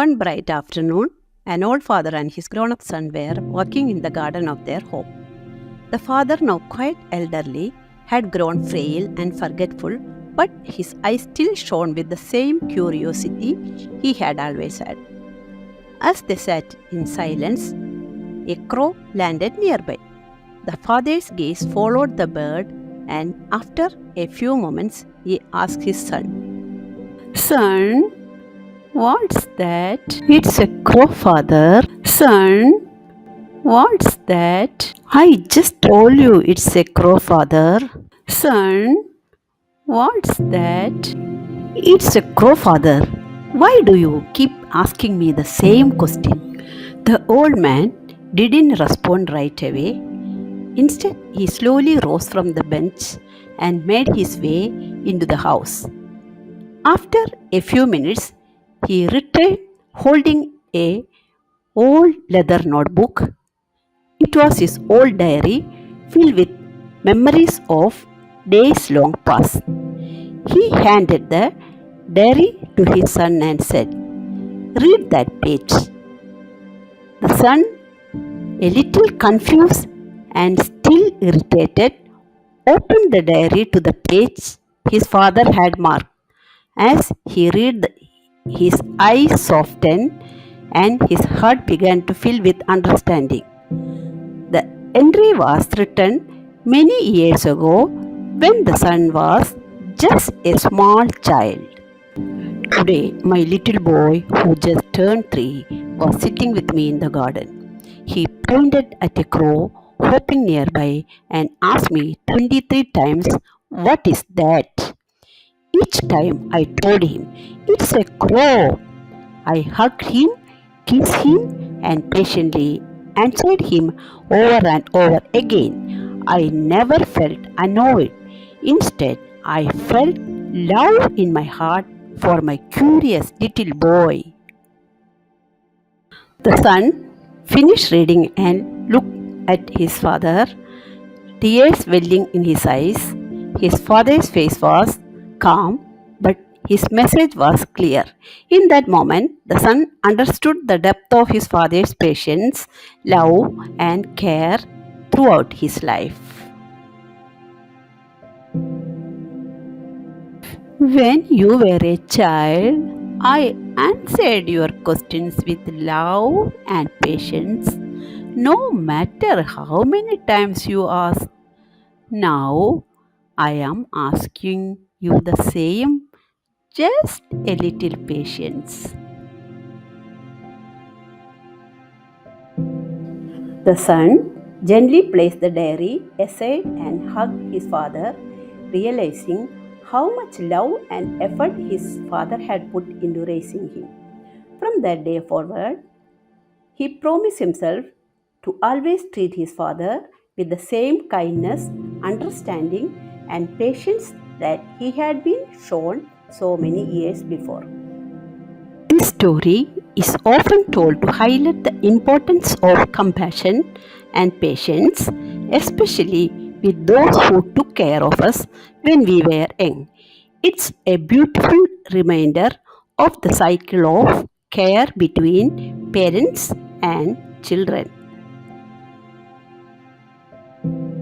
One bright afternoon, an old father and his grown up son were walking in the garden of their home. The father, now quite elderly, had grown frail and forgetful, but his eyes still shone with the same curiosity he had always had. As they sat in silence, a crow landed nearby. The father's gaze followed the bird, and after a few moments, he asked his son, "Son, what's that?" "It's a crow, father." "Son, what's that?" "I just told you it's a crow, father." "Son, what's that?" "It's a crow, father. Why do you keep asking me the same question?" The old man didn't respond right away. Instead, he slowly rose from the bench and made his way into the house. After a few minutes, he returned holding a old leather notebook. It was his old diary filled with memories of days long past. He handed the diary to his son and said, "Read that page." The son, a little confused and still irritated, opened the diary to the page his father had marked. As he read, his eyes softened and his heart began to fill with understanding. The entry was written many years ago when the son was just a small child. Today, my little boy, who just turned 3, was sitting with me in the garden. He pointed at a crow hopping nearby and asked me 23 times, "What is that?" Each time I told him, "It's a crow." I hugged him, kissed him, and patiently answered him over and over again. I never felt annoyed. Instead, I felt love in my heart for my curious little boy. The son finished reading and looked at his father, tears welling in his eyes. His father's face was calm, but his message was clear. In that moment, the son understood the depth of his father's patience, love, and care throughout his life. When you were a child, I answered your questions with love and patience, no matter how many times you asked. Now, I am asking you the same, just a little patience. The son gently placed the diary aside and hugged his father, realizing how much love and effort his father had put into raising him. From that day forward, he promised himself to always treat his father with the same kindness, understanding, and patience that he had been shown so many years before. This story is often told to highlight the importance of compassion and patience, especially with those who took care of us when we were young. It's a beautiful reminder of the cycle of care between parents and children.